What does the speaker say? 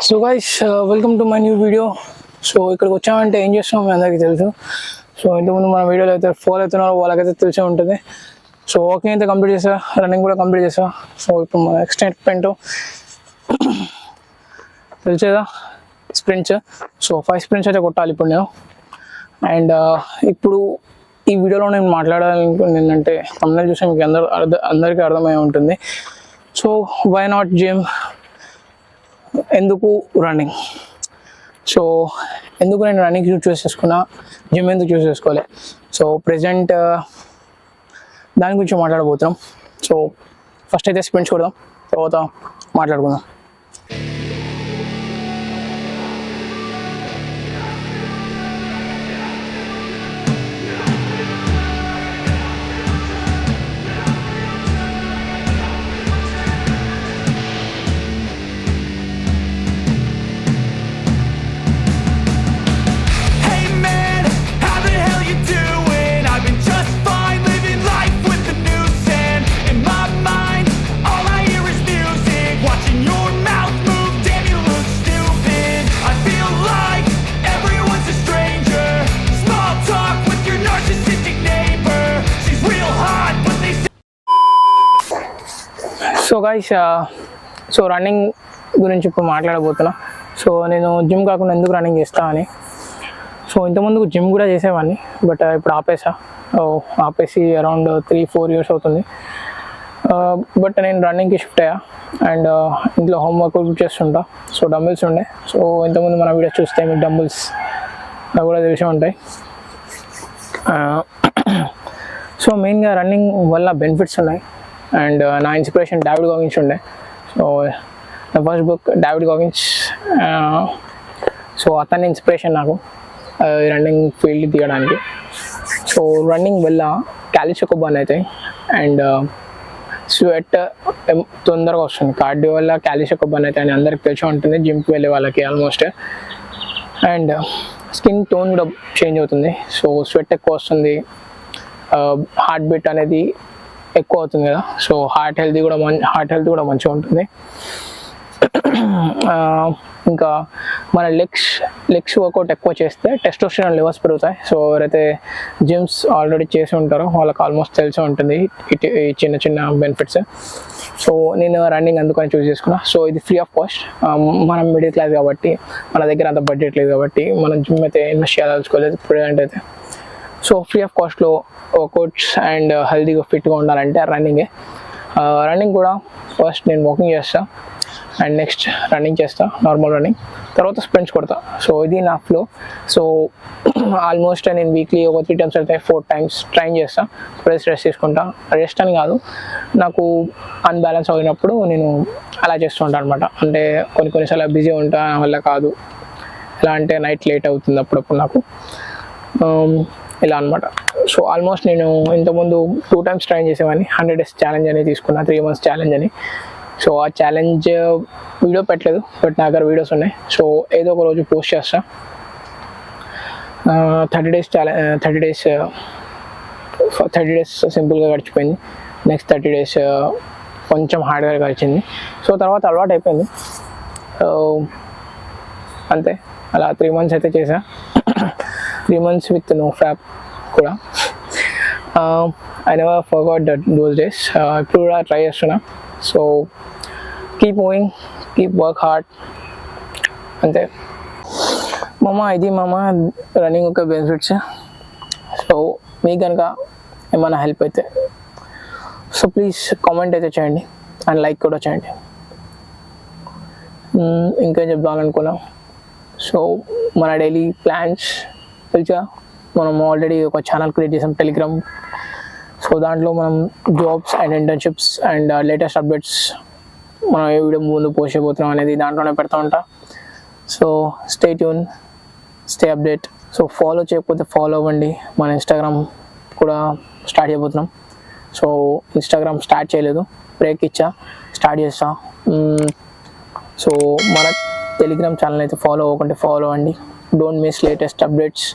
So guys welcome to my new video. So ఇక్కడికి వచ్చామంటే ఏం చేస్తున్నాం మీ అందరికీ తెలుసు. సో ఇంతకుముందు మన వీడియోలో అయితే ఫాలో అవుతున్నారో వాళ్ళకైతే తెలిసే ఉంటుంది. సో వాకింగ్ అయితే కంప్లీట్ చేసా, రన్నింగ్ కూడా కంప్లీట్ చేసా. సో ఇప్పుడు మన ఎక్స్టెంట్ తెలిసేదా స్ప్రింట్స్. సో 5 స్ప్రింట్స్ అయితే కొట్టాలి ఇప్పుడు నేను. అండ్ ఇప్పుడు ఈ వీడియోలో నేను మాట్లాడాలనుకుంది ఏంటంటే తమిళ చూస్తే మీకు అందరికీ అర్థమై ఉంటుంది. సో వై నాట్ జిమ్, ఎందుకు రన్నింగ్. సో ఎందుకు నేను రన్నింగ్ చూస్ చేసుకున్నా, జిమ్ ఎందుకు చూస్ చేసుకోవాలి. సో ప్రెజెంట్ దాని గురించి మాట్లాడబోతున్నాం. సో ఫస్ట్ అయితే స్ప్రింట్స్ కొడదాం, తర్వాత మాట్లాడుకుందాం. సో గైస్, సో రన్నింగ్ గురించి ఇప్పుడు మాట్లాడబోతున్నా. సో నేను జిమ్ కాకుండా ఎందుకు రన్నింగ్ చేస్తా అని. సో ఇంతకుముందు జిమ్ కూడా చేసేవాడిని, బట్ ఇప్పుడు ఆపేసి అరౌండ్ 3-4 years అవుతుంది. బట్ నేను రన్నింగ్కి షిఫ్ట్ అయ్యా అండ్ ఇంట్లో హోంవర్క్ చేస్తుంటా. సో డంబుల్స్ ఉండే. సో ఇంతకుముందు మన వీడియోస్ చూస్తే మీకు డంబుల్స్ కూడా తెలిసే ఉంటాయి. సో మెయిన్గా రన్నింగ్ వల్ల బెనిఫిట్స్ ఉన్నాయి. అండ్ నా ఇన్స్పిరేషన్ డేవిడ్ గాగిన్స్ ఉండే. సో నా ఫస్ట్ బుక్ డేవిడ్ గాగిన్స్. సో అతని ఇన్స్పిరేషన్ నాకు రన్నింగ్ ఫీల్డ్ తీయడానికి. సో రన్నింగ్ వల్ల క్యాలరీస్ ఎక్కువ బర్న్ అవుతాయి అండ్ స్వెట్ తొందరగా వస్తుంది. కార్డియో వల్ల క్యాలరీస్ ఎక్కువ బర్న్ అవుతాయి అని అందరికి తెలిసి ఉంటుంది, జిమ్కి వెళ్ళే వాళ్ళకి ఆల్మోస్ట్. అండ్ స్కిన్ టోన్ కూడా చేంజ్ అవుతుంది. సో స్వెట్ ఎక్కువ వస్తుంది, హార్ట్ బీట్ అనేది ఎక్కువ అవుతుంది కదా. సో హార్ట్ హెల్త్ కూడా మంచిగా ఉంటుంది. ఇంకా మన లెగ్స్ వర్కౌట్ ఎక్కువ చేస్తే టెస్టోస్టెరాన్ లెవెల్స్ పెరుగుతాయి. సో ఎవరైతే జిమ్స్ ఆల్రెడీ చేసి ఉంటారో వాళ్ళకి ఆల్మోస్ట్ తెలిసి ఉంటుంది ఈ చిన్న బెనిఫిట్స్. సో నేను రన్నింగ్ అందుకని చూస్ చేసుకున్నా. సో ఇది ఫ్రీ ఆఫ్ కాస్ట్. మనం మిడిల్ క్లాస్ కాబట్టి మన దగ్గర అంత బడ్జెట్ లేదు కాబట్టి మనం జిమ్ అయితే ఇన్వెస్ట్ చేయాల్సుకోలేదు ప్రజెంట్ అయితే. సో ఫ్రీ ఆఫ్ కాస్ట్లో వర్కౌట్స్ అండ్ హెల్తీగా ఫిట్గా ఉండాలంటే రన్నింగ్ కూడా ఫస్ట్ నేను వాకింగ్ చేస్తా అండ్ నెక్స్ట్ రన్నింగ్ చేస్తా, నార్మల్ రన్నింగ్, తర్వాత స్ప్రింట్స్ కొడతా. సో ఇది నా ఫ్లో. సో ఆల్మోస్ట్ నేను వీక్లీ ఒక 3 times అయితే 4 times ట్రైన్ చేస్తా. రెస్ట్ తీసుకుంటా. రెస్ట్ అని కాదు, నాకు అన్బ్యాలెన్స్ అయినప్పుడు నేను అలా చేస్తూ ఉంటాను అనమాట. అంటే కొన్నిసార్లు బిజీ ఉంటా వల్ల కాదు, ఎలా అంటే నైట్ లేట్ అవుతుంది అప్పుడప్పుడు నాకు, ఇలా అనమాట. సో ఆల్మోస్ట్ నేను ఇంతకుముందు 2 times ట్రైన్ చేసేవాడిని. 100 days ఛాలెంజ్ అని తీసుకున్నా, 3 months ఛాలెంజ్ అని. సో ఆ ఛాలెంజ్ వీడియో పెట్టలేదు, బట్ నా దగ్గర వీడియోస్ ఉన్నాయి. సో ఏదో ఒక రోజు పోస్ట్ చేస్తా. 30 days సింపుల్గా గడిచిపోయింది. నెక్స్ట్ 30 days కొంచెం హార్డ్గా గడిచింది. సో తర్వాత అలవాటు అయిపోయింది. అంతే, అలా 3 months అయితే చేసా. 3 months విత్ నో ఫ్యాప్ కూడా. I never forgot those days. ఇప్పుడు కూడా ట్రై చేస్తున్నా. So keep moving, keep work hard, అంతే. ఇది రన్నింగ్ ఒక బెనిఫిట్స్. సో మీకు కనుక ఏమైనా హెల్ప్ అయితే సో ప్లీజ్ కామెంట్ అయితే చేయండి అండ్ లైక్ కూడా చేయండి. ఇంకా చెప్దామనుకున్నాం. సో మన డైలీ ప్లాన్స్ తెలుసా, మనం ఆల్రెడీ ఒక ఛానల్ క్రియేట్ చేసాం టెలిగ్రామ్. సో దాంట్లో మనం jobs and internships and latest updates మనం ఏ వీడియో ముందు పోస్ట్ చేయబోతున్నాం అనేది దాంట్లోనే పెడతా ఉంటా. So stay tune, stay update. So follow చేయకపోతే ఫాలో అవ్వండి. మన ఇన్స్టాగ్రామ్ కూడా స్టార్ట్ చేయబోతున్నాం. సో ఇన్స్టాగ్రామ్ స్టార్ట్ చేయలేదు, బ్రేక్ ఇచ్చా, స్టార్ట్ చేస్తా. సో మన టెలిగ్రామ్ ఛానల్ అయితే ఫాలో అవ్వకుంటే ఫాలో అవ్వండి. Don't miss latest updates.